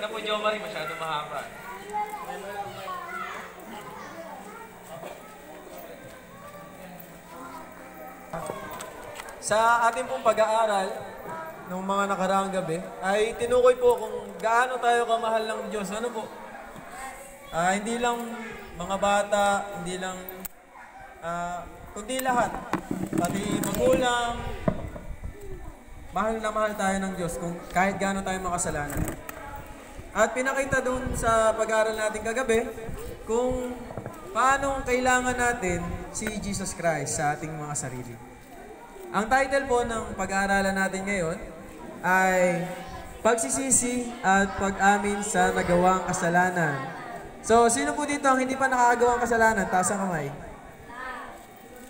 na po, Jo Marie, masyado mahaba. Sa ating pong pag-aaral ng mga nakaraang gabi, ay tinukoy po kung gaano tayo kamahal ng Diyos. Ano po? Hindi lang mga bata, hindi lang, kundi lahat. Pati magulang, mahal na mahal tayo ng Diyos kung kahit gaano tayo makasalanan. At pinakita doon sa pag-aaral natin kagabi kung paano kailangan natin si Jesus Christ sa ating mga sarili. Ang title po ng pag-aaralan natin ngayon ay Pagsisisi at Pag-amin sa Nagawang Kasalanan. So, sino po dito ang hindi pa nakakagawang kasalanan? Taas ang kamay.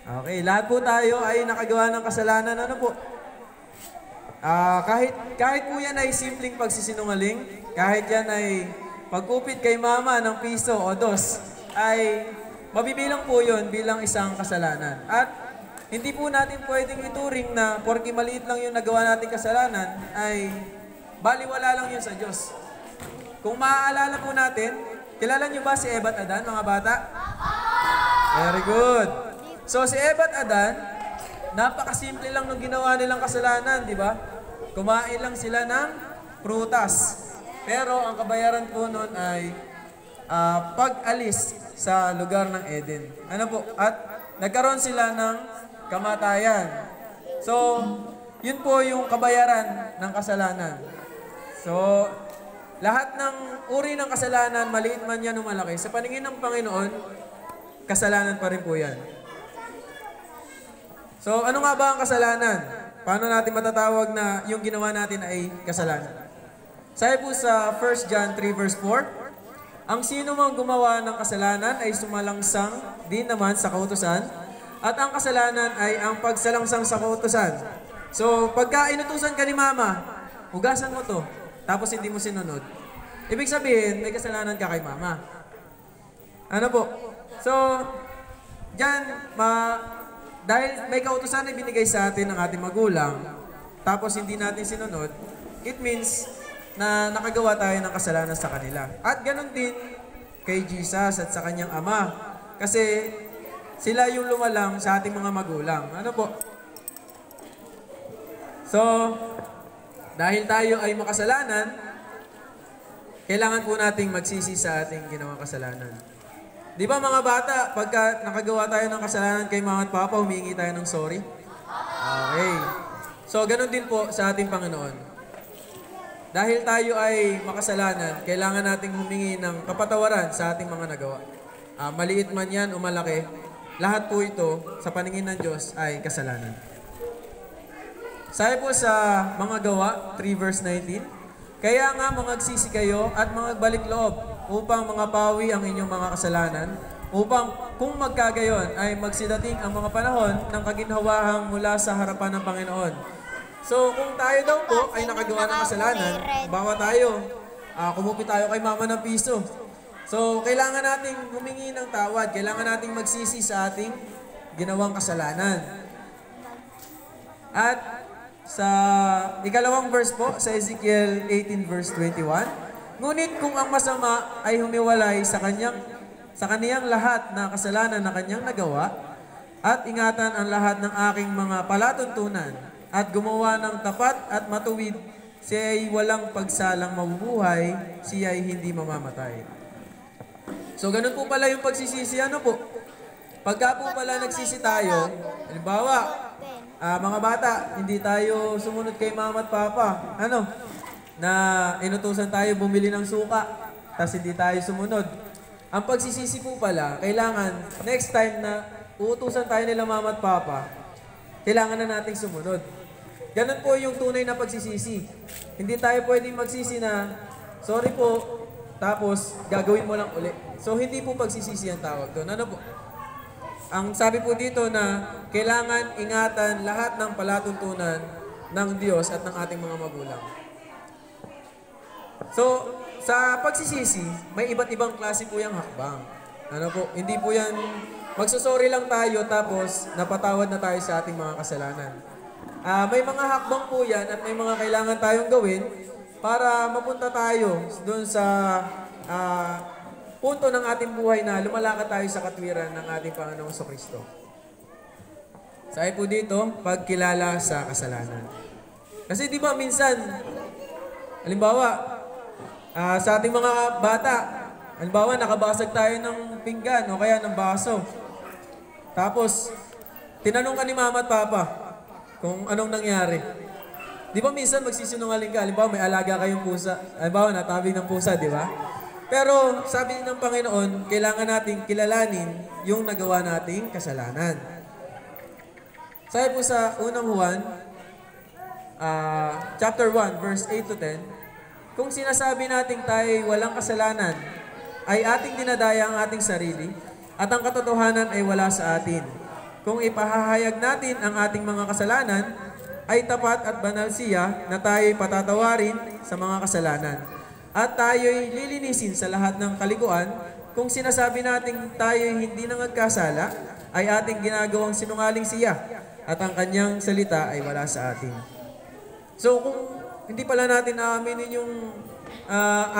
Okay, lahat po tayo ay nakagawa ng kasalanan. Ano po? Kahit po yan ay simpleng pagsisinungaling, kahit yan ay pagkupit kay mama ng piso o dos, ay mabibilang po yun bilang isang kasalanan. At hindi po natin pwedeng ituring na porke maliit lang yung nagawa natin kasalanan, ay baliwala lang yun sa Diyos. Kung maaalala po natin, kilala nyo ba si Eva at Adan, mga bata? Very good. So si Eva at Adan, napakasimple lang nung ginawa nilang kasalanan, di ba? Kumain lang sila ng prutas. Pero ang kabayaran po nun ay pag-alis sa lugar ng Eden. Ano po? At nagkaroon sila ng kamatayan. So, yun po yung kabayaran ng kasalanan. So, lahat ng uri ng kasalanan, maliit man yan o malaki, sa paningin ng Panginoon, kasalanan pa rin po yan. So, ano nga ba ang kasalanan? Paano natin matatawag na yung ginawa natin ay kasalanan? Sabi po sa 1 John 3 verse 4, ang sino mang gumawa ng kasalanan ay sumalangsang din naman sa kautusan, at ang kasalanan ay ang pagsalangsang sa kautusan. So, pagka inutusan ka ni mama, hugasan mo to, tapos hindi mo sinunod. Ibig sabihin, may kasalanan ka kay mama. Ano po? So, dyan, dahil may kautusan na binigay sa atin ng ating magulang, tapos hindi natin sinunod, it means na nakagawa tayo ng kasalanan sa kanila. At ganun din kay Jesus at sa kanyang ama. Kasi sila yung lumalang sa ating mga magulang. Ano po? So, dahil tayo ay makasalanan, kailangan po nating magsisi sa ating ginawang kasalanan. Di ba mga bata, pagka nakagawa tayo ng kasalanan kay mama at papa, humingi tayo ng sorry? Okay. So, ganun din po sa ating Panginoon. Dahil tayo ay makasalanan, kailangan nating humingi ng kapatawaran sa ating mga nagawa. Maliit man yan o malaki, lahat po ito sa paningin ng Diyos ay kasalanan. Sabi po sa mga gawa, 3 verse 19, kaya nga mangagsisi kayo at mangagbalik loob upang mangapawi ang inyong mga kasalanan, upang kung magkagayon ay magsidating ang mga panahon ng kaginhawahang mula sa harapan ng Panginoon. So, kung tayo daw po ay nakagawa ng kasalanan, bawa tayo, kumupit tayo kay mama ng piso. So, kailangan nating humingi ng tawad, kailangan nating magsisi sa ating ginawang kasalanan. At sa ikalawang verse po, sa Ezekiel 18 verse 21, ngunit kung ang masama ay humiwalay sa kaniyang lahat na kasalanan na kanyang nagawa, at ingatan ang lahat ng aking mga palatuntunan, at gumawa ng tapat at matuwid, siya ay walang pagsalang mabubuhay, siya ay hindi mamamatay. So, ganun po pala yung pagsisisi. Ano po? Pagka po pala nagsisi tayo, halimbawa, mga bata, hindi tayo sumunod kay mama at papa. Ano? Na inutusan tayo bumili ng suka, tapos hindi tayo sumunod. Ang pagsisisi po pala, kailangan, next time na uutusan tayo nila mama at papa, kailangan na nating sumunod. Ganun po yung tunay na pagsisisi. Hindi tayo pwedeng magsisi na, sorry po, tapos gagawin mo lang uli. So, hindi po pagsisisi ang tawag doon. Ano po? Ang sabi po dito na kailangan ingatan lahat ng palatuntunan ng Diyos at ng ating mga magulang. So, sa pagsisisi, may iba't ibang klase po yung hakbang. Ano po? Hindi po yan, magsusorry lang tayo tapos napatawad na tayo sa ating mga kasalanan. May mga hakbang po yan at may mga kailangan tayong gawin para mapunta tayo doon sa punto ng ating buhay na lumalakad tayo sa katwiran ng ating Panginoong Kristo. Sabi po dito, pagkilala sa kasalanan. Kasi di ba minsan, halimbawa, sa ating mga bata, halimbawa nakabasag tayo ng pinggan o kaya ng baso. Tapos, tinanong ka ni mama at papa kung anong nangyari. Di ba minsan magsisinungaling ka? Halimbawa may alaga kayong pusa. Halimbawa natabig ng pusa, di ba? Pero sabi ng Panginoon, kailangan nating kilalanin yung nagawa nating kasalanan. Sabi po sa unang Juan, chapter 1, verse 8 to 10, kung sinasabi nating tayo walang kasalanan, ay ating dinadaya ang ating sarili, at ang katotohanan ay wala sa atin. Kung ipahahayag natin ang ating mga kasalanan, ay tapat at banal siya na tayo'y patatawarin sa mga kasalanan. At tayo'y lilinisin sa lahat ng kalikuan. Kung sinasabi natin tayo'y hindi nangagkasala, ay ating ginagawang sinungaling siya, at ang kanyang salita ay wala sa atin. So kung hindi pala natin aaminin yung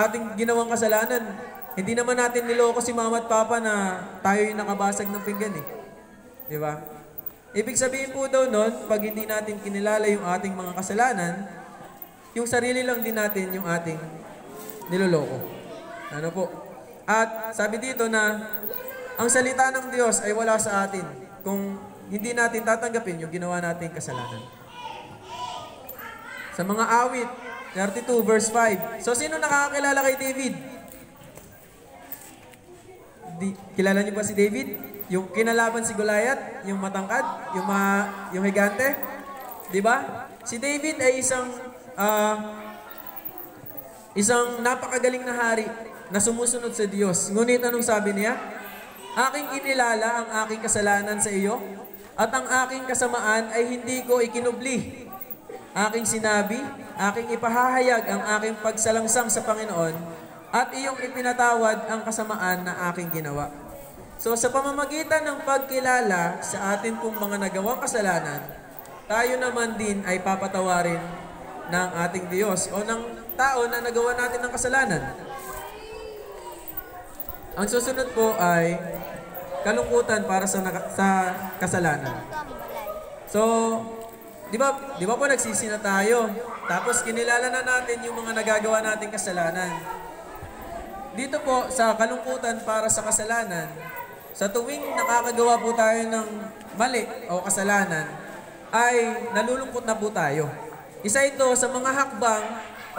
ating ginawang kasalanan, hindi naman natin niloko si mama at papa na tayo'y nakabasag ng pinggan eh. Di ba? Ibig sabihin po daw nun, pag hindi natin kinilala yung ating mga kasalanan, yung sarili lang din natin yung ating niloloko. Ano po? At sabi dito na, ang salita ng Diyos ay wala sa atin kung hindi natin tatanggapin yung ginawa nating kasalanan. Sa mga awit, 32 verse 5. So, sino nakakakilala kay David? Kilala niyo ba si David? Yung kinalaban si Goliath, yung matangkad, yung higante, di ba? Si David ay isang napakagaling na hari na sumusunod sa Diyos. Ngunit anong sabi niya? Aking inilala ang aking kasalanan sa iyo, at ang aking kasamaan ay hindi ko ikinubli. Aking sinabi, aking ipahahayag ang aking pagsalangsang sa Panginoon, at iyong ipinatawad ang kasamaan na aking ginawa. So sa pamamagitan ng pagkilala sa atin pong mga nagawang kasalanan, tayo naman din ay papatawarin ng ating Diyos o ng tao na nagawa natin ng kasalanan. Ang susunod po ay kalungkutan para sa kasalanan. So, di ba po nagsisi na tayo? Tapos kinilala na natin yung mga nagagawa nating kasalanan. Dito po sa kalungkutan para sa kasalanan, sa tuwing nakakagawa po tayo ng mali o kasalanan, ay nalulungkot na po tayo. Isa ito sa mga hakbang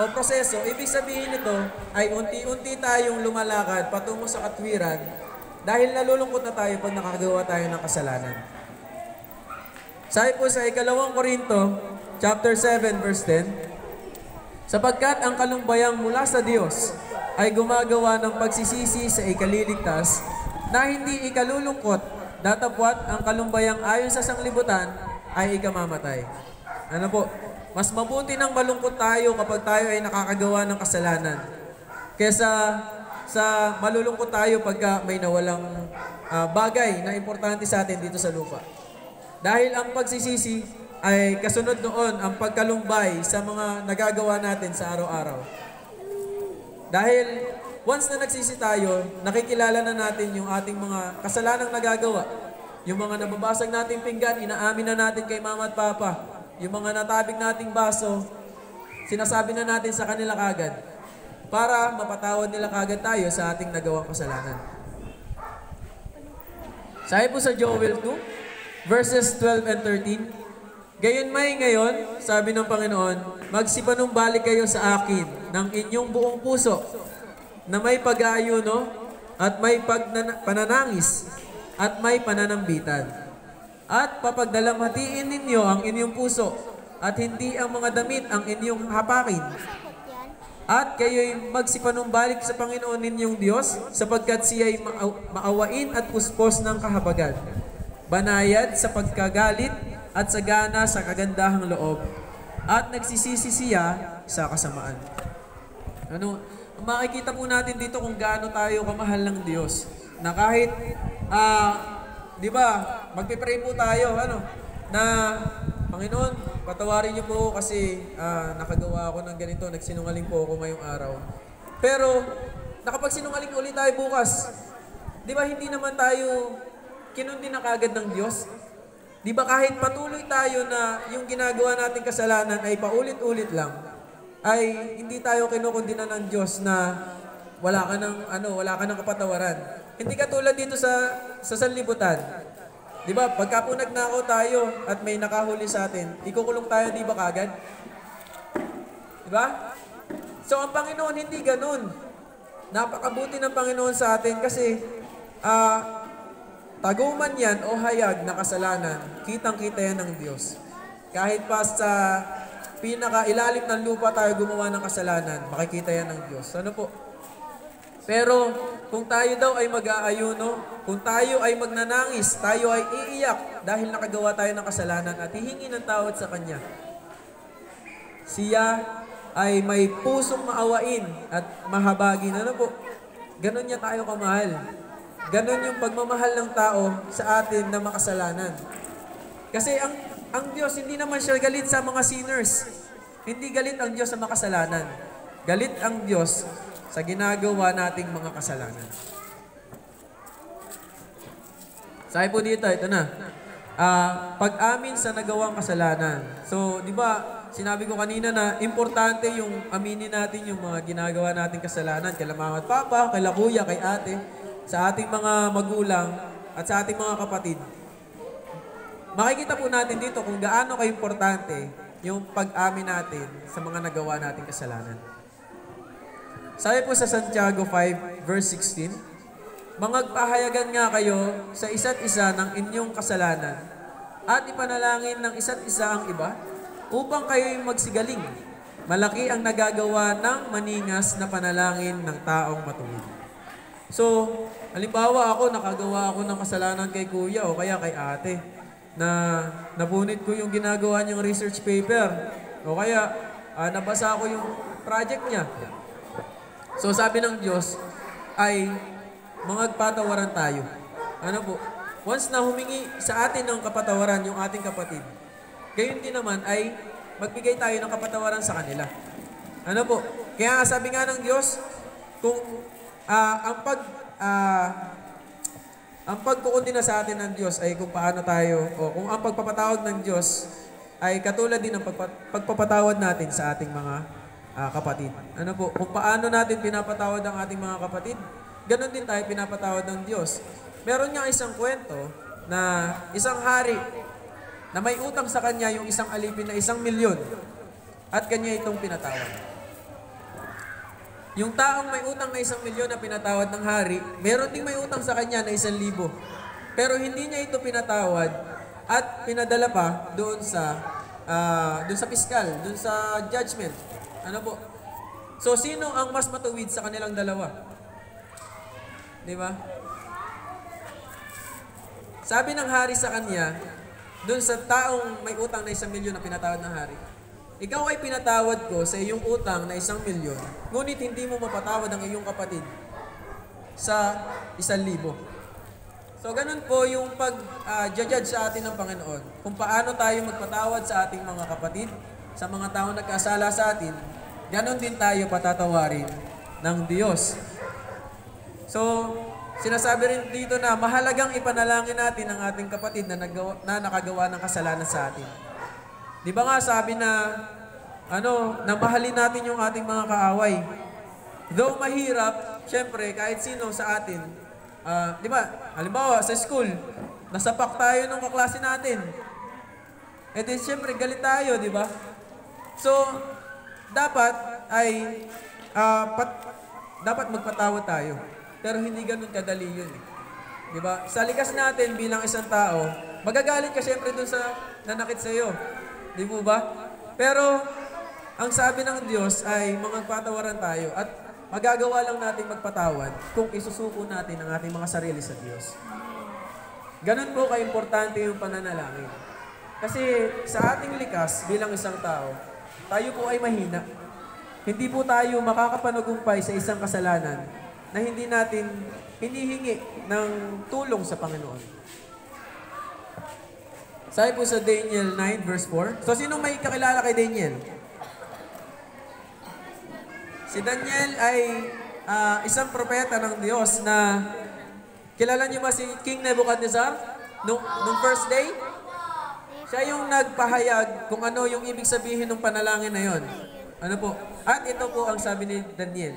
o proseso, ibig sabihin nito ay unti-unti tayong lumalakad patungo sa katwiran dahil nalulungkot na tayo pag nakagawa tayo ng kasalanan. Sabi po sa 2 Korinto, chapter 7, verse 10, sapagkat ang kalumbayang mula sa Diyos ay gumagawa ng pagsisisi sa ikaliligtas na hindi ikalulungkot, datapwat ang kalumbayang ayon sa sanglibutan ay ikamamatay. Ano po? Mas mabuti nang malungkot tayo kapag tayo ay nakakagawa ng kasalanan kesa sa malulungkot tayo pagka may nawalang bagay na importante sa atin dito sa lupa. Dahil ang pagsisisi ay kasunod noon ang pagkalumbay sa mga nagagawa natin sa araw-araw. Dahil once na nagsisi tayo, nakikilala na natin yung ating mga kasalanang nagagawa. Yung mga nababasag nating pinggan, inaamin na natin kay mama at papa. Yung mga natabig nating baso, sinasabi na natin sa kanila kagad para mapatawad nila kagad tayo sa ating nagawang kasalanan. Sabi po sa Joel 2, verses 12 and 13, gayon may ngayon, sabi ng Panginoon, magsipanumbalik kayo sa akin ng inyong buong puso, na may pag-aayuno at may pananangis at may pananambitan. At papagdalamhatiin ninyo ang inyong puso at hindi ang mga damit ang inyong hapakin. At kayo'y magsipanumbalik sa Panginoon ninyong Diyos sapagkat siya'y maawain at puspos ng kahabagan, banayad sa pagkagalit at sagana sa kagandahang loob, at nagsisisi siya sa kasamaan. Makikita po natin dito kung gaano tayo kamahal ng Diyos. Na kahit, di ba, magpipray po tayo, na Panginoon, patawarin niyo po kasi nakagawa ako ng ganito, nagsinungaling po ako ngayong araw. Pero, nakapagsinungaling ulit tayo bukas. Di ba hindi naman tayo kinundi na kagad ng Diyos? Di ba kahit patuloy tayo na yung ginagawa nating kasalanan ay paulit-ulit lang, ay hindi tayo kinukundi na ng Diyos na wala ka ng kapatawaran. Hindi ka tulad dito sa sanlibutan. Di ba, pagka po nagnakaw tayo at may nakahuli sa atin, ikukulong tayo, di ba kagad? Di ba? So, ang Panginoon hindi ganun. Napakabuti ng Panginoon sa atin kasi taguman yan o hayag na kasalanan, kitang-kita yan ng Diyos. Kahit pa sa pinaka-ilalim ng lupa tayo gumawa ng kasalanan, makikita yan ng Diyos. Ano po? Pero kung tayo daw ay mag-aayuno, kung tayo ay magnanangis, tayo ay iiyak dahil nakagawa tayo ng kasalanan at hihingi ng tawad sa Kanya, siya ay may pusong maawain at mahabagin. Ano po? Ganon niya tayo kamahal. Ganon yung pagmamahal ng tao sa atin na makasalanan. Kasi ang Diyos, hindi naman siya galit sa mga sinners. Hindi galit ang Diyos sa makasalanan. Galit ang Diyos sa ginagawa nating mga kasalanan. Sabi po dito, ito na. Pag-amin sa nagawang kasalanan. So, di ba, sinabi ko kanina na importante yung aminin natin yung mga ginagawa nating kasalanan. Kay mama at papa, kay kuya, kay ate, sa ating mga magulang, at sa ating mga kapatid. Makikita po natin dito kung gaano ka-importante yung pag-amin natin sa mga nagawa nating kasalanan. Sabi po sa Santiago 5, verse 16, "Mangagpahayagan nga kayo sa isa't isa ng inyong kasalanan at ipanalangin ng isa't isa ang iba upang kayo'y magsigaling. Malaki ang nagagawa ng maningas na panalangin ng taong matuwid." So, halimbawa nakagawa ako ng kasalanan kay kuya o kaya kay ate na napunit ko yung ginagawa niyang research paper o kaya nabasa ko yung project niya. So sabi ng Diyos ay mangagpatawaran tayo. Ano po? Once na humingi sa atin ng kapatawaran yung ating kapatid, gayon din naman ay magbigay tayo ng kapatawaran sa kanila. Ano po? Kaya sabi nga ng Diyos, kung ang pagkukundi na sa atin ng Diyos ay kung paano tayo, o kung ang pagpapatawad ng Diyos ay katulad din ng pagpapatawad natin sa ating mga kapatid. Ano po? Kung paano natin pinapatawad ang ating mga kapatid, ganun din tayo pinapatawad ng Diyos. Meron nga isang kwento na isang hari na may utang sa kanya yung isang alipin na 1,000,000 at kanya itong pinatawad. Yung taong may utang na 1,000,000 na pinatawad ng hari, meron ding may utang sa kanya na 1,000,000. Pero hindi niya ito pinatawad at pinadala pa doon sa piskal, doon sa judgment. Ano po? So, sino ang mas matuwid sa kanilang dalawa? Di ba? Sabi ng hari sa kanya, doon sa taong may utang na 1,000,000 na pinatawad ng hari, "Ikaw ay pinatawad ko sa iyong utang na 1,000,000, ngunit hindi mo mapatawad ang iyong kapatid sa 1,000,000. So, ganun po yung pag-judge sa atin ng Panginoon. Kung paano tayo magpatawad sa ating mga kapatid, sa mga taong nagkasala sa atin, ganon din tayo patatawarin ng Diyos. So, sinasabi rin dito na mahalagang ipanalangin natin ang ating kapatid na nakagawa ng kasalanan sa atin. Di ba nga sabi na mahalin natin yung ating mga kaaway. Though mahirap, syempre, kahit sino sa atin, di ba, halimbawa sa school, nasapak tayo ng kaklase natin. E di syempre, galit tayo, di ba? So, dapat magpatawad tayo. Pero hindi ganun kadali yun. Di ba? Sa likas natin bilang isang tao, magagalit ka syempre dun sa nanakit sa'yo. Di po ba? Pero, ang sabi ng Diyos ay magpatawaran tayo at magagawa lang natin magpatawad kung isusuko natin ang ating mga sarili sa Diyos. Ganun po ka-importante yung pananalangin. Kasi sa ating likas bilang isang tao, tayo po ay mahina. Hindi po tayo makakapanagumpay sa isang kasalanan na hindi natin hinihingi ng tulong sa Panginoon. Sabi po sa Daniel 9 verse 4. So, sino may kakilala kay Daniel? Si Daniel ay isang propeta ng Diyos na kilala niyo ba si King Nebuchadnezzar? Nung first day? Siya yung nagpahayag kung ano yung ibig sabihin ng panalangin na yon. Ano po? At ito po ang sabi ni Daniel.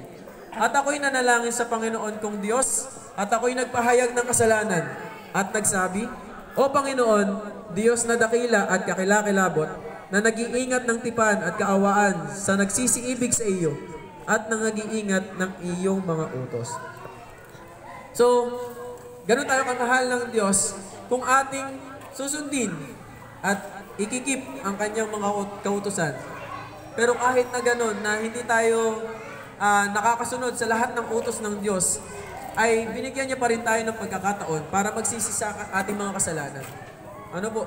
At ako'y nanalangin sa Panginoon kong Diyos, at ako'y nagpahayag ng kasalanan, at nagsabi, O Panginoon, Diyos na dakila at kakilakilabot, na nag-iingat ng tipan at kaawaan sa nagsisiibig sa iyo, at nag-iingat ng iyong mga utos. So, ganun tayo kamahal ng Diyos kung ating susundin at ikikip ang kanyang mga kautusan. Pero kahit na ganun, na hindi tayo nakakasunod sa lahat ng utos ng Diyos, ay binigyan niya pa rin tayo ng pagkakataon para magsisi sa ating mga kasalanan. Ano po?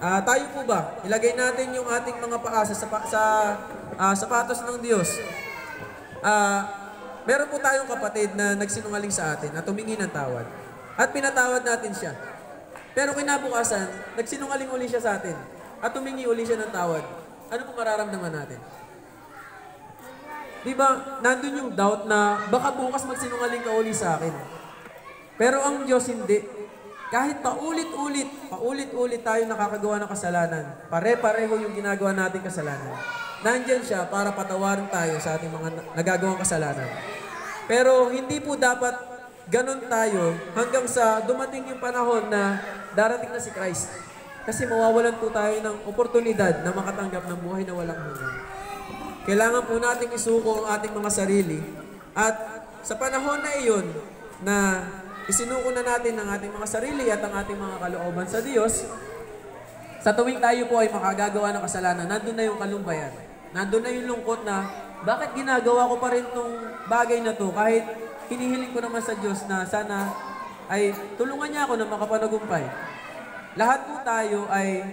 Tayo po ba? Ilagay natin yung ating mga paa sa sapatos ng Diyos. Meron po tayong kapatid na nagsinungaling sa atin at tumingi ng tawad. At pinatawad natin siya. Pero kinabukasan, nagsinungaling uli siya sa atin at tumingi uli siya ng tawad. Ano po mararamdaman natin? Diba, nandun yung doubt na baka bukas magsinungaling ka uli sa akin. Pero ang Diyos hindi. Kahit paulit-ulit tayo nakakagawa ng kasalanan, pare-pareho yung ginagawa nating kasalanan. Nandyan siya para patawarin tayo sa ating mga nagagawang kasalanan. Pero hindi po dapat ganun tayo hanggang sa dumating yung panahon na darating na si Christ. Kasi mawawalan po tayo ng oportunidad na makatanggap ng buhay na walang hanggan. Kailangan po nating isuko ang ating mga sarili. At sa panahon na iyon na isinuko na natin ang ating mga sarili at ang ating mga kalooban sa Diyos, sa tuwing tayo po ay makagagawa ng kasalanan, nandun na yung kalumbayan. Nandun na yung lungkot na, bakit ginagawa ko pa rin itong bagay na to kahit hinihiling ko naman sa Diyos na sana ay tulungan niya ako na makapanagumpay. Lahat po tayo ay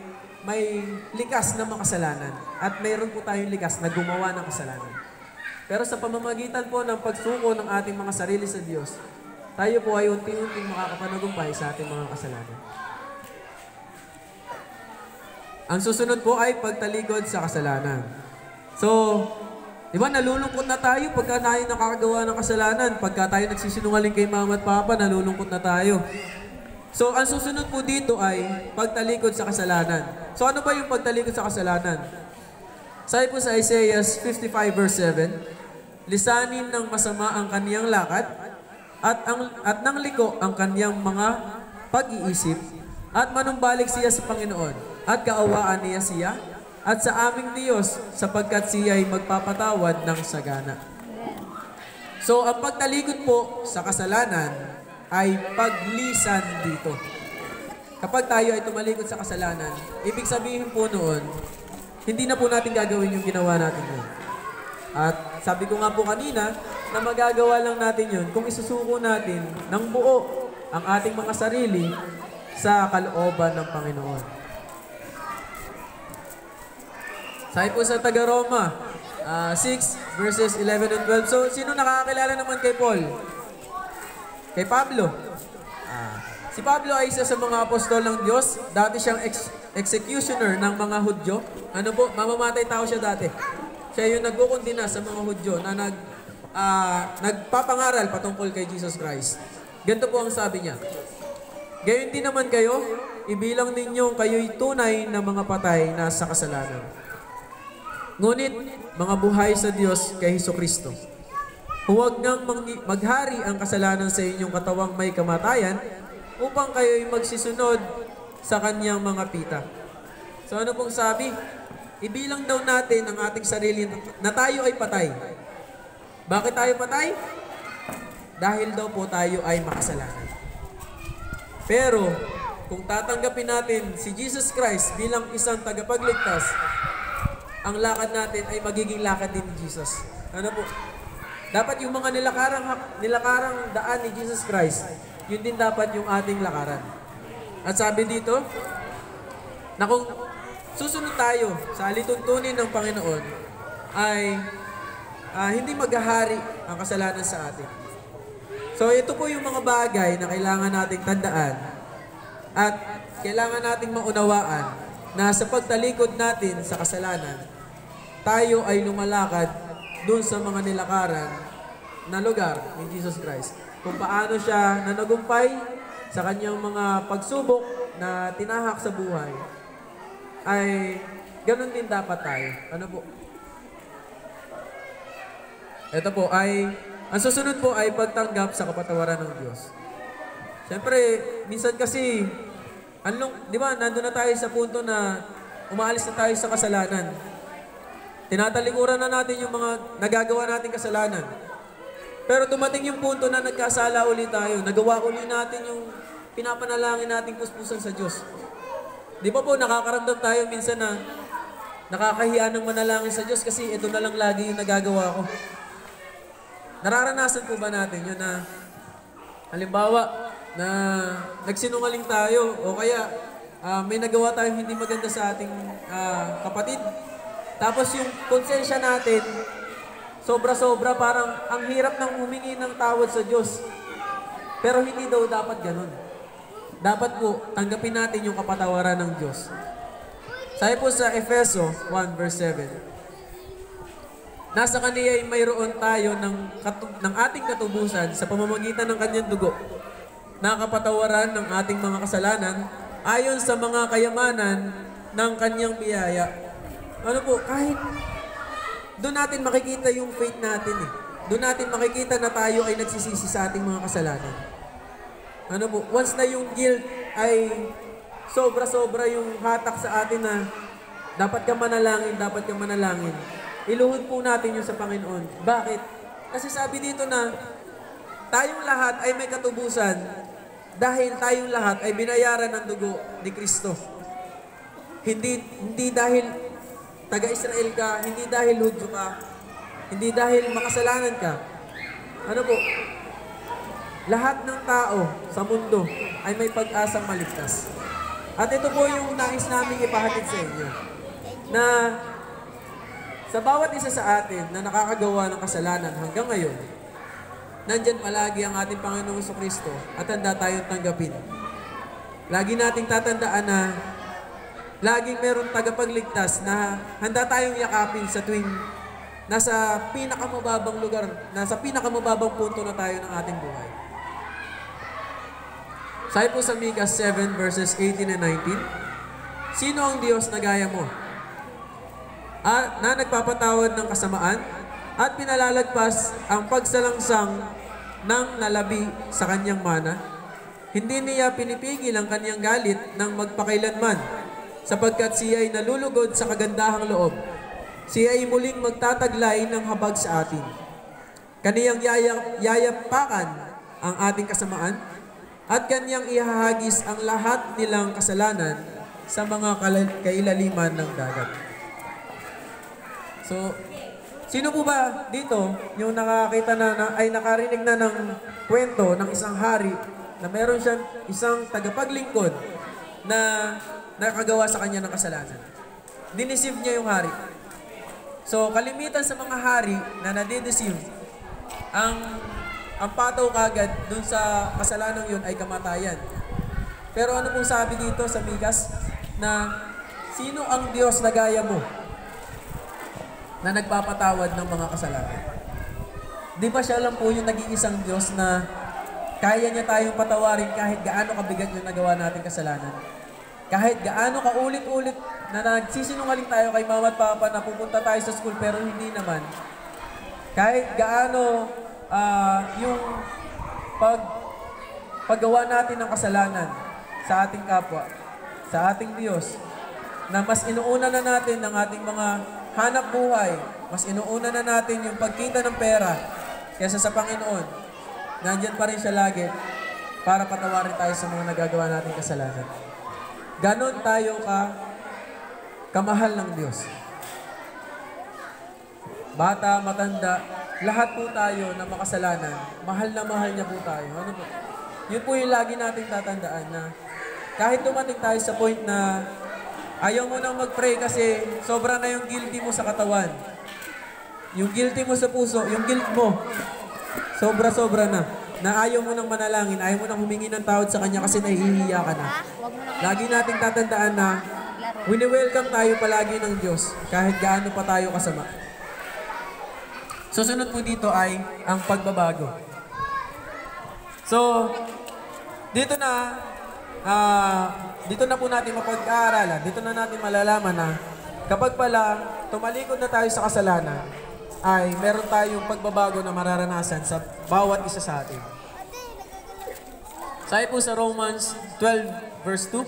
may likas na makasalanan at mayroon po tayong likas na gumawa ng kasalanan. Pero sa pamamagitan po ng pagsuko ng ating mga sarili sa Diyos, tayo po ay unti-unting makakapanagumpay sa ating mga kasalanan. Ang susunod po ay pagtalikod sa kasalanan. So, di ba nalulungkot na tayo pagka tayo nakakagawa ng kasalanan, pagka tayo nagsisinungaling kay mama at papa, nalulungkot na tayo. So, ang susunod po dito ay pagtalikod sa kasalanan. So, ano ba yung pagtalikod sa kasalanan? Sabi po sa Isaiah 55 verse 7, lisanin ng masama ang kaniyang lakad at ng liko ang kaniyang mga pag-iisip at manumbalik siya sa Panginoon at kaawaan niya siya at sa aming Diyos sapagkat siya ay magpapatawad ng sagana. So, ang pagtalikod po sa kasalanan ay paglisan dito. Kapag tayo ay tumalikod sa kasalanan, ibig sabihin po noon, hindi na po natin gagawin yung ginawa natin yun. At sabi ko nga po kanina, na magagawa lang natin yun kung isusuko natin ng buo ang ating mga sarili sa kalooban ng Panginoon. Sabi po sa Taga-Roma 6 verses 11 and 12. So, sino nakakakilala naman kay Paul? Kay Pablo. Si Pablo ay isa sa mga apostol ng Diyos. Dati siyang executioner ng mga Hudyo. Ano po? Mamamatay tao siya dati. Siya yung nagkukundina sa mga Hudyo na nagpapangaral patungkol kay Jesus Christ. Ganito po ang sabi niya. Gayon din naman kayo, ibilang ninyong kayo'y tunay na mga patay na sa kasalanan. Ngunit, mga buhay sa Diyos kay Hesukristo. Huwag nang maghari ang kasalanan sa inyong katawang may kamatayan upang kayo'y magsisunod sa kanyang mga pita. So ano pong sabi? Ibilang daw natin ang ating sarili na tayo ay patay. Bakit tayo patay? Dahil daw po tayo ay makasalanan. Pero kung tatanggapin natin si Jesus Christ bilang isang tagapagligtas, ang lakad natin ay magiging lakad din ni Jesus. Ano po? Dapat yung mga nilakarang daan ni Jesus Christ, yun din dapat yung ating lakaran. At sabi dito, na kung susunod tayo sa alituntunin ng Panginoon, ay hindi maghahari ang kasalanan sa atin. So ito po yung mga bagay na kailangan nating tandaan At kailangan nating maunawaan na sa pagtalikod natin sa kasalanan, tayo ay lumalakad dun sa mga nilakaran na lugar ni Jesus Christ. Kung paano siya nanagumpay sa kanyang mga pagsubok na tinahak sa buhay, ay ganun din dapat tayo. Ano po? Ito po ay, ang susunod po ay pagtanggap sa kapatawaran ng Diyos. Siyempre, minsan kasi, di ba, nandun na tayo sa punto na umaalis na tayo sa kasalanan. Tinatalikuran na natin yung mga nagagawa nating kasalanan. Pero dumating yung punto na nagkasala uli tayo. Nagawa uli natin yung pinapanalangin nating puspusan sa Diyos. Di ba po, nakakaramdam tayo minsan na nakakahiya ng manalangin sa Diyos kasi ito na lang lagi yung nagagawa ko. Nararanasan po ba natin yun na halimbawa na nagsinungaling tayo o kaya may nagawa tayong hindi maganda sa ating kapatid. Tapos yung konsensya natin, sobra-sobra, parang ang hirap ng humingi ng tawad sa Diyos. Pero hindi daw dapat ganun. Dapat po, tanggapin natin yung kapatawaran ng Diyos. Sabi po sa Efeso 1 verse 7, nasa Kaniya ay mayroon tayo ng ating katubusan sa pamamagitan ng Kanyang dugo, na kapatawaran ng ating mga kasalanan ayon sa mga kayamanan ng Kanyang biyaya. Ano po, kahit doon natin makikita yung faith natin eh. Doon natin makikita na tayo ay nagsisisi sa ating mga kasalanan. Ano po, once na yung guilt ay sobra-sobra yung hatak sa atin na dapat ka manalangin, iluhod po natin yun sa Panginoon. Bakit? Kasi sabi dito na tayong lahat ay may katubusan dahil tayong lahat ay binayaran ng dugo ni Kristo. Hindi dahil taga-Israel ka, hindi dahil Hudyo ka, hindi dahil makasalanan ka. Ano po? Lahat ng tao sa mundo ay may pag-asang maligtas. At ito po yung nais namin ipahatid sa inyo. Na sa bawat isa sa atin na nakakagawa ng kasalanan hanggang ngayon, nandyan palagi ang ating Panginoong Jesucristo at handa tayong tanggapin. Lagi nating tatandaan na laging merong tagapagligtas na handa tayong yakapin sa tuwing nasa pinakamababang lugar, nasa pinakamababang punto na tayo ng ating buhay. Sabi po sa Micah 7 verses 18 and 19, sino ang Diyos na gaya mo? Na nagpapatawad ng kasamaan at pinalalagpas ang pagsalangsang ng nalabi sa kanyang mana. Hindi niya pinipigil ang kanyang galit ng magpakailanman, sapagkat siya ay nalulugod sa kagandahang loob. Siya ay muling magtataglay ng habag sa atin. Kaniyang yayapakan ang ating kasamaan at kanyang ihahagis ang lahat nilang kasalanan sa mga kailaliman ng dagat. So, sino po ba dito yung nakakita ay nakarinig na ng kwento ng isang hari na meron siyang isang tagapaglingkod na nakagawa sa kanya ng kasalanan? Diniceive niya yung hari. So, kalimitan sa mga hari na nadideceive, ang pataw kagad dun sa kasalanang yun ay kamatayan. Pero ano pong sabi dito sa Mikas? Na sino ang Diyos na gaya mo na nagpapatawad ng mga kasalanan? Di ba siya lang po yung nag-iisang Diyos na kaya niya tayong patawarin kahit gaano kabigat yung nagawa natin kasalanan? Kahit gaano kaulit-ulit na nagsisinungaling tayo kay mama at papa na pupunta tayo sa school pero hindi naman. Kahit gaano yung paggawa natin ng kasalanan sa ating kapwa, sa ating Diyos, na mas inuuna na natin ng ating mga hanap buhay, mas inuuna na natin yung pagkita ng pera kaysa sa Panginoon, nandyan pa rin siya lagi para patawarin tayo sa mga nagagawa nating kasalanan. Ganon tayo kamahal ng Diyos. Bata, matanda, lahat po tayo na makasalanan, mahal na mahal niya po tayo. Ano po? Yun po yung lagi nating tatandaan na kahit dumating tayo sa point na ayaw mo nang mag-pray kasi sobra na yung guilty mo sa katawan. Yung guilty mo sa puso, yung guilt mo, sobra-sobra na. na ayaw mo nang manalangin, ayaw mo nang humingi ng tawad sa Kanya kasi nahihiya ka na. Lagi nating tatandaan na wini-welcome tayo palagi ng Diyos kahit gaano pa tayo kasama. Susunod po dito ay ang pagbabago. So, dito na po natin mapag-aaralan, dito na natin malalaman na kapag pala tumalikod na tayo sa kasalanan, ay meron tayong pagbabago na mararanasan sa bawat isa sa atin. Sabi po sa Romans 12 verse 2,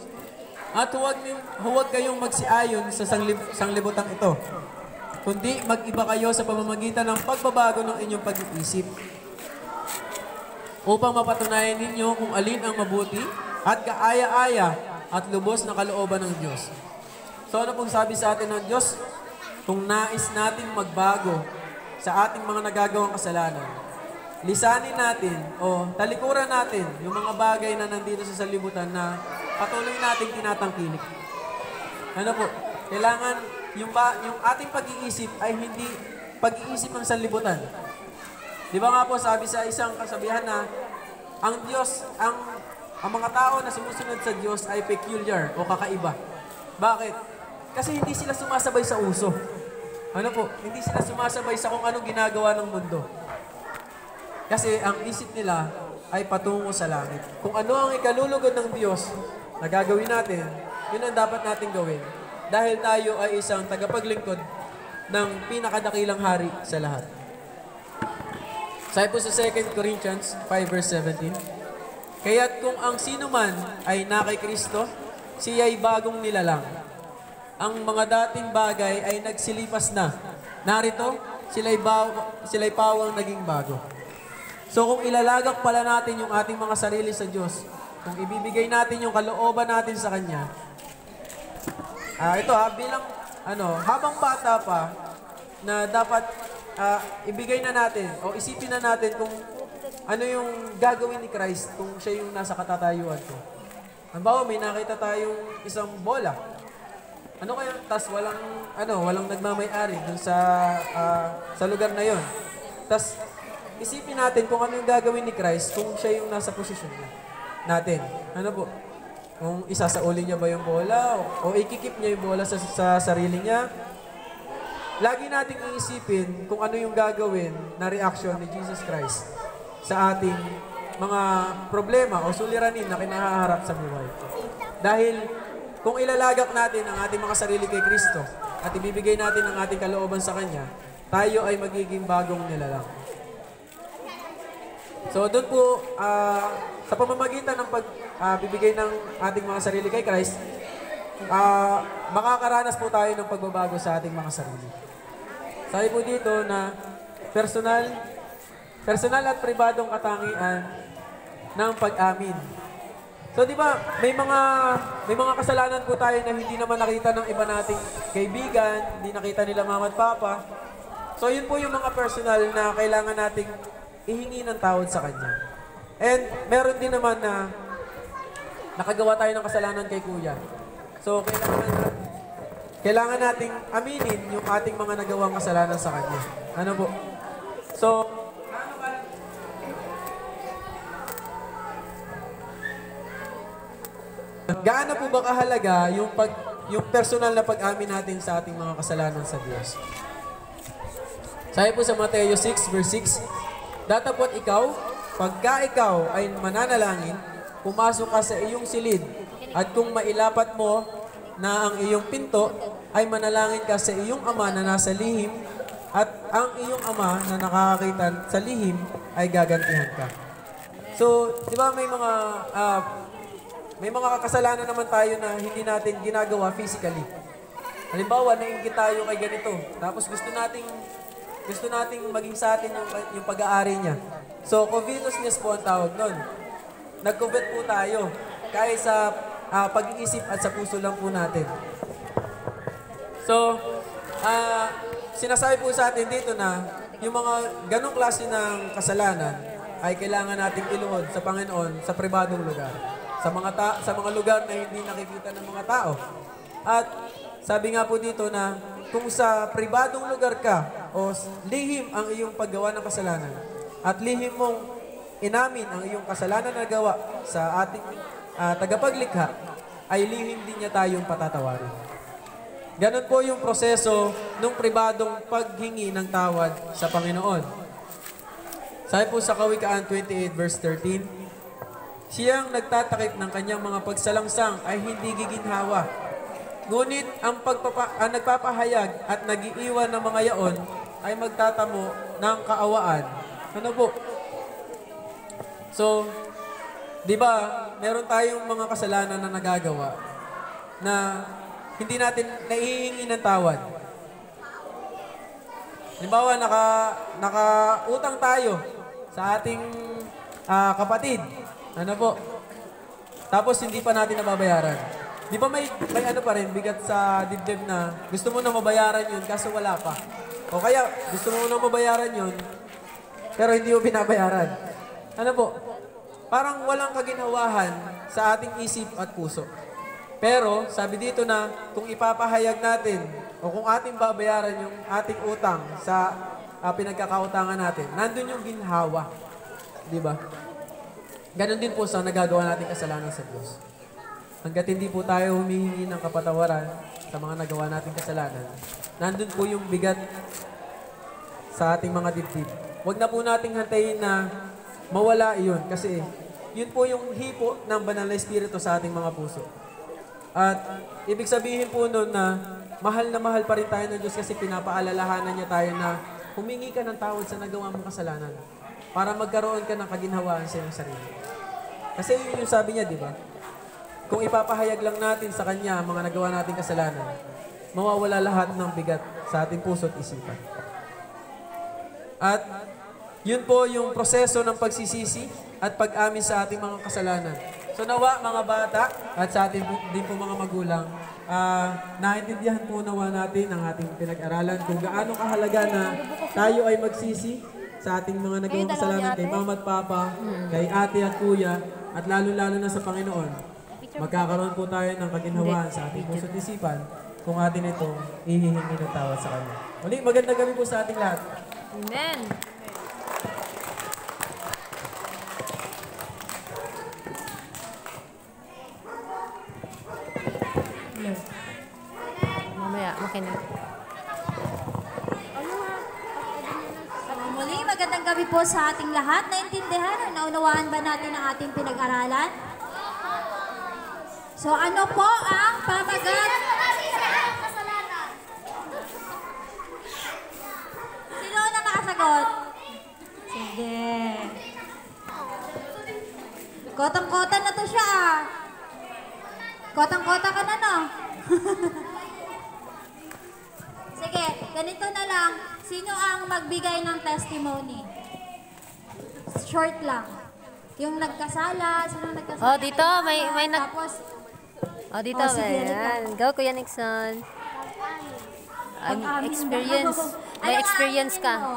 at huwag kayong magsiayon sa sanglibutang ito, kundi mag-iba kayo sa pamamagitan ng pagbabago ng inyong pag-iisip, upang mapatunayan ninyo kung alin ang mabuti at kaaya-aya at lubos na kalooban ng Diyos. So ano pong sabi sa atin ng Diyos? Kung nais nating magbago sa ating mga nagagawang kasalanan, lisanin natin o talikuran natin yung mga bagay na nandito sa sanlibutan na patuloy nating tinatangkilik. Ano po? Kailangan yung ating pag-iisip ay hindi pag-iisip ng sanlibutan. Di ba nga po sabi sa isang kasabihan na ang Diyos, ang mga tao na sumusunod sa Diyos ay peculiar o kakaiba. Bakit? Kasi hindi sila sumasabay sa uso. Ano po? Hindi sila sumasabay sa kung anong ginagawa ng mundo. Kasi ang isip nila ay patungo sa langit. Kung ano ang ikalulugod ng Diyos na gagawin natin, yun ang dapat natin gawin. Dahil tayo ay isang tagapaglingkod ng pinakadakilang hari sa lahat. Sabi po sa 2 Corinthians 5 verse 17, kaya't kung ang sino man ay na kay Kristo, siya ay bagong nilalang. Ang mga dating bagay ay nagsilipas na. Narito, sila'y pawang naging bago. So kung ilalagak pala natin yung ating mga sarili sa Diyos, kung ibibigay natin yung kalooban natin sa Kanya, bilang habang bata pa, na dapat ibigay na natin o isipin na natin kung ano yung gagawin ni Christ kung siya yung nasa katatayuan ko. Halimbawa, may nakita tayong isang bola. Ano kaya? Tas walang nagmamay-ari dun sa lugar na yon. Tas isipin natin kung ano yung gagawin ni Christ kung siya yung nasa posisyon natin. Ano po? Kung isasauli niya ba yung bola o ikikip niya yung bola sa sarili niya. Lagi nating iisipin kung ano yung gagawin na reaction ni Jesus Christ sa ating mga problema o suliranin na kinahaharap sa buhay. Dahil kung ilalagak natin ang ating mga sarili kay Kristo at ibibigay natin ang ating kalooban sa Kanya, tayo ay magiging bagong nilalang. So doon po, sa pamamagitan ng pagbibigay ng ating mga sarili kay Christ, makakaranas po tayo ng pagbabago sa ating mga sarili. Sabi po dito na personal at pribadong katangian ng pag-amin. So di ba, may mga kasalanan po tayo na hindi naman nakita ng iba nating kaibigan, hindi nakita nila mama at papa. So yun po yung mga personal na kailangan nating ihingi ng tawad sa Kanya. And meron din naman na nakagawa tayo ng kasalanan kay Kuya. So kailangan nating aminin yung ating mga nagawang kasalanan sa Kanya. Ano po? So, gaano po ba kahalaga yung personal na pag-amin natin sa ating mga kasalanan sa Diyos? Sabi po sa Mateo 6 verse 6, datapot ikaw, pagka ikaw ay mananalangin, pumasok ka sa iyong silid, at kung mailapat mo na ang iyong pinto, ay manalangin ka sa iyong ama na nasa lihim, at ang iyong ama na nakakakita sa lihim ay gagantihan ka. So, di ba may mga kasalanan naman tayo na hindi natin ginagawa physically. Halimbawa, nainggit tayo kay ganito. Tapos gusto nating maging sa atin yung pag-aari niya. So, covetousness po ang tawag nun. Nag-covet po tayo. Kahit sa pag-iisip at sa puso lang po natin. So, sinasabi po sa atin dito na yung mga ganong klase ng kasalanan ay kailangan nating iluhod sa Panginoon sa pribadong lugar. Sa mga lugar na hindi nakikita ng mga tao. At sabi nga po dito na kung sa pribadong lugar ka o lihim ang iyong paggawa ng kasalanan at lihim mong inamin ang iyong kasalanan na gawa sa ating tagapaglikha, ay lihim din niya tayong patatawarin. Ganon po yung proseso ng pribadong paghingi ng tawad sa Panginoon. Sabi po sa Kawikaan 28 verse 13, siyang nagtatakip ng kanyang mga pagsalangsang ay hindi giginhawa. Ngunit ang nagpapahayag at nagiiwan ng mga yaon ay magtatamo ng kaawaan. Ano po? So, di ba, meron tayong mga kasalanan na nagagawa na hindi natin naihingi ng tawad. Halimbawa, nakautang tayo sa ating kapatid. Ano po? Tapos hindi pa natin nababayaran. Di ba may ano pa rin, bigat sa dibdib na gusto mo na mabayaran yun kaso wala pa. O kaya gusto mo na mabayaran yun pero hindi mo binabayaran. Ano po? Parang walang kaginhawahan sa ating isip at puso. Pero sabi dito na kung ipapahayag natin o kung ating babayaran yung ating utang sa pinagkakautangan natin, nandun yung ginhawa. Di ba? Ganon din po sa nagagawa nating kasalanan sa Diyos. Hanggat hindi po tayo humihingi ng kapatawaran sa mga nagawa nating kasalanan, nandun po yung bigat sa ating mga dibdib. Huwag na po nating hantayin na mawala iyon kasi yun po yung hipo ng banal na espiritu sa ating mga puso. At ibig sabihin po nun na mahal pa rin tayo ng Diyos kasi pinapaalalahanan niya tayo na humingi ka ng tawad sa nagawa mong kasalanan para magkaroon ka ng kaginhawaan sa iyong sarili. Kasi yun yung sabi niya, di ba? Kung ipapahayag lang natin sa Kanya ang mga nagawa nating kasalanan, mawawala lahat ng bigat sa ating puso at isipan. At yun po yung proseso ng pagsisisi at pag-amin sa ating mga kasalanan. So nawa mga bata at sa ating din po mga magulang, naintindihan po nawa natin ang ating pinag-aralan kung gaano kahalaga na tayo ay magsisi sa ating mga nagawang kasalanan kay mama at papa, kay ate at kuya, at lalo-lalo na sa Panginoon. Magkakaroon po tayo ng kaginhawaan sa ating puso at isipan kung atin ito ihihingi ng tawad sa Kanya. Muli, magandang gabi po sa ating lahat. Amen. Mamaya, makinig. Muli, magandang gabi po sa ating lahat. Naintindihan o naunawaan ba natin ang ating pinag-aralan? So ano po ang pamagat? Sino na nakasagot? Sige. Kotang-kota na to siya ah. Kotang-kota ka na no? Sige, ganito na lang. Sino ang magbigay ng testimony? Short lang. Yung nagkasala, sino nagkasala? Oh, dito, may nag... Tapos, Oh, dito, Oh, sige, ayan. Go, Kuya Nixon. Experience. May Anong experience aaminin ka. mo?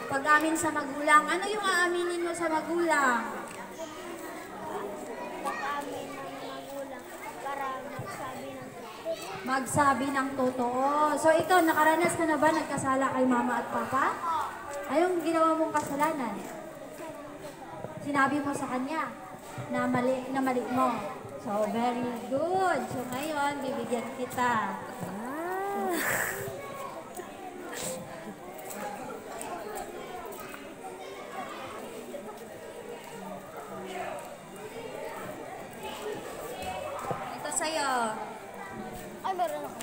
Pag-amin sa magulang. Ano yung aaminin mo sa magulang? Pag-amin ng magulang para Magsabi ng totoo. So ikaw, nakaranas ka na ba nagkasala kay mama at papa? Anong ginawa mong kasalanan? Sinabi mo sa kanya na mali mo. So, very good. So ngayon, bibigyan kita. Ito sa'yo. Ay, meron ako.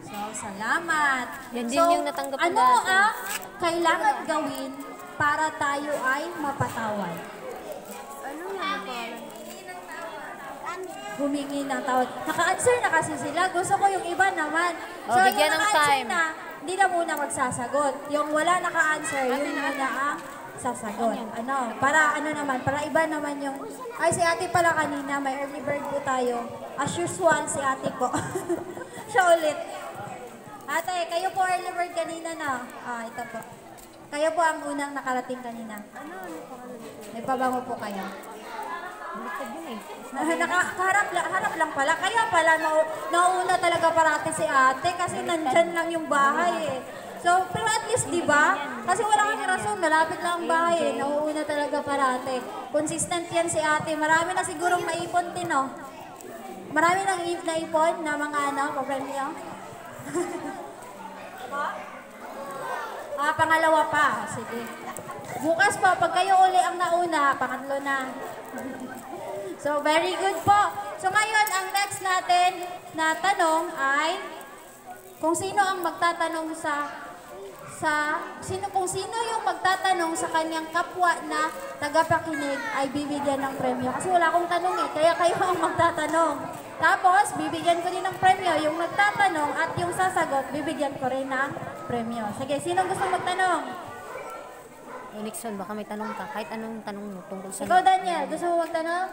So, salamat. Yan din yung natanggap ko ano dati. ang kailangan gawin para tayo ay mapatawad? Ano yan po? Humingi ng tawad. Naka-answer na kasi sila. Gusto ko yung iba naman. Oh, bigyan yung ng naka-answer time. na, hindi na muna magsasagot. Yung wala naka-answer, yun muna ang sasagot. Ano? Para ano naman, para iba naman yung... Ay, si ate pala kanina, may early bird po tayo. As usual, si ate ko. Siya ulit. Ate, kayo po early bird kanina na. Ah, ito po. Kayo po ang unang nakarating kanina. May pabango po kayo. Baliktad yun eh. Harap lang pala. Kaya pala nauna talaga parati si ate kasi nandyan lang yung bahay eh. So, pero at least, di ba? Kasi wala kang rason, malapit lang ang bahay eh. Nauuna talaga parati. Consistent yan si ate. Marami na sigurong naipon din, no? Marami nang naipon na mga papremyo. Pangalawa pa. Sige. Bukas po, pag kayo uli ang nauna, pangatlo na. So, very good po. So, ngayon, ang next natin na tanong ay kung sino ang magtatanong kung sino yung magtatanong sa kanyang kapwa na tagapakinig ay bibigyan ng premyo. Kasi wala akong tanong eh, kaya kayo ang magtatanong. Tapos, bibigyan ko din ng premyo. Yung nagtatanong at yung sasagot, bibigyan ko rin ng premyo. Sige, sino gusto magtanong? Nixon, baka may tanong ka. Kahit anong tanong mo tungkol sa... Ikaw, Daniel, gusto mo magtanong?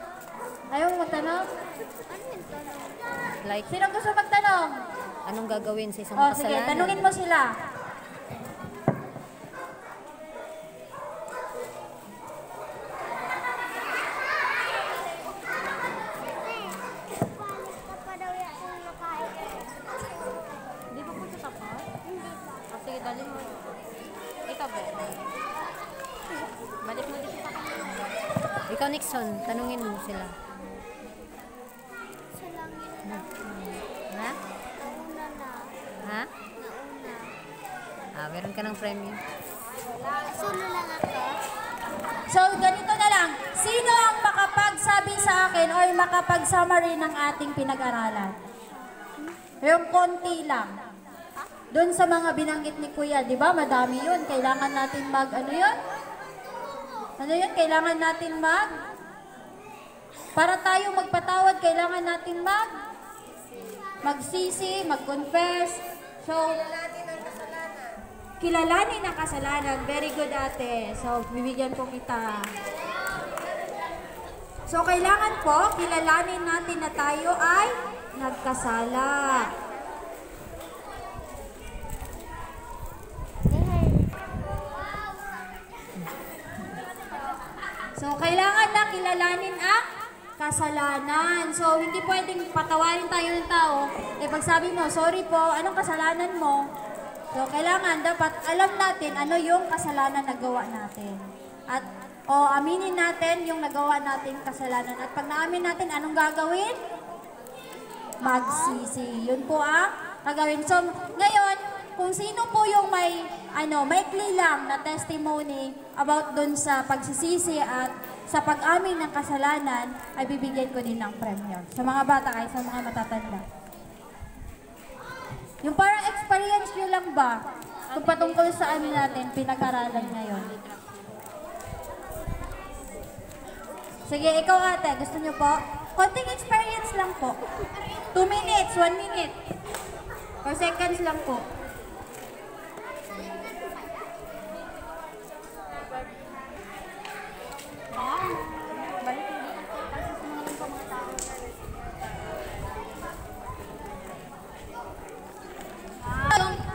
Ayaw mo magtanong? Like, Sino gusto magtanong? anong gagawin sa isang Sige, kasalanan? tanungin mo sila. Palis ka pa daw yan kung nakain. Hindi pa po ito tapos? Sige, dali mo. Ikaw, be. Balik mo dito sa kanila. Ikaw, Nixon, tanungin mo sila. Sa langit Ha? nauna na. Ha? Nauna. Meron ka ng premyo. Solo lang ako. So, ganito na lang. Sino ang makapagsabi sa akin or makapag-summary ng ating pinag-aralan? Yung konti lang. Doon sa mga binanggit ni Kuya, di ba? Madami yun. Kailangan natin ano yun? Ano yun? Kailangan natin para tayo magpatawad, kailangan natin magsisi, mag-confess. So, kilalanin ang kasalanan. Very good, ate. So, bibigyan po kita. So, kailangan po, kilalanin natin na tayo ay nagkasala. So, kailangan na kilalanin ang kasalanan. So, hindi pwedeng patawarin tayo ng tao. Pag sabi mo, sorry po, anong kasalanan mo? So, kailangan dapat alam natin ano yung kasalanan na gawa natin. At, aminin natin yung nagawa natin kasalanan. At pag naamin natin, anong gagawin? Magsisi. Yun po ang gagawin. So, ngayon, kung sino po yung may maikli lang na testimony about dun sa pagsisisi at sa pag-amin ng kasalanan, ay bibigyan ko din ng premyo. Sa mga bata ay sa mga matatanda. Yung parang experience nyo lang ba kung patungkol sa natin pinag-aralan ngayon? Sige, ikaw ate, gusto nyo po? Konting experience lang po. 2 minutes, 1 minute. Or seconds lang po.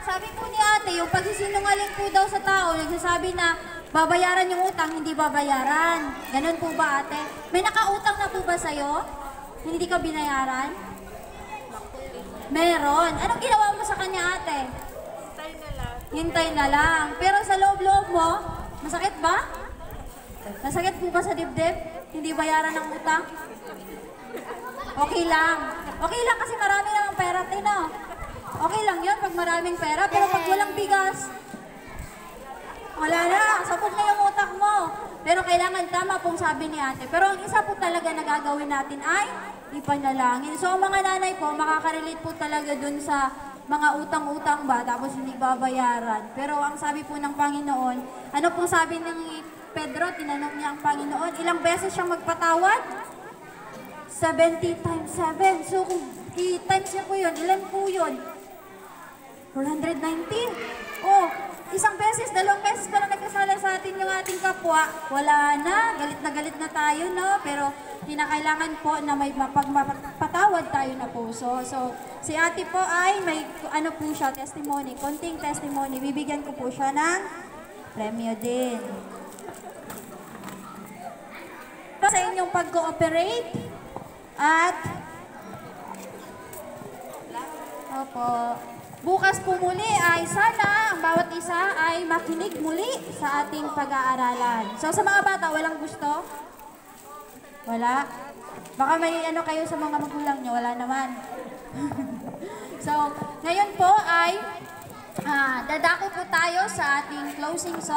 Sabi po ni ate, yung pagsisinungaling po daw sa tao, nagsasabi na babayaran yung utang, hindi babayaran. Ganun po ba ate? May nakautang na po ba sa'yo? Hindi ka binayaran? Meron. Anong ginawa mo sa kanya ate? Hintay na lang. Pero sa loob-loob mo, masakit ba? Masakit po ba sa dibdib? Hindi bayaran ng utang? Okay lang. Okay lang kasi marami namang pera, no? Okay lang yun pag maraming pera, pero pag walang bigas, wala na, sapot na yung utak mo. Pero kailangan, tama pong sabi ni ate. Pero ang isa po talaga na gagawin natin ay ipanalangin. So ang mga nanay po, makakarelate po talaga dun sa mga utang-utang ba, tapos hindi babayaran. Pero ang sabi po ng Panginoon, ano pong sabi ng Pedro, tinanong niya ang Panginoon, ilang beses siyang magpatawad? 70 times 7. So kung i-times niya po yun, ilan po yun? 490. Oh, isang beses, dalawang beses pa lang nagkasala sa atin yung ating kapwa. Wala na, galit na tayo, no? Pero kinakailangan po na may mapagpatawad tayo na puso. So, si ate po ay may, po siya, testimony, konting testimony. Bibigyan ko po siya ng premyo din. sa inyong pag-cooperate. At, opo, bukas po muli ay sana ang bawat isa ay makinig muli sa ating pag-aaralan. So sa mga bata, walang gusto? Wala? Baka may ano kayo sa mga magulang nyo, wala naman. So, ngayon po ay dadako po tayo sa ating closing song.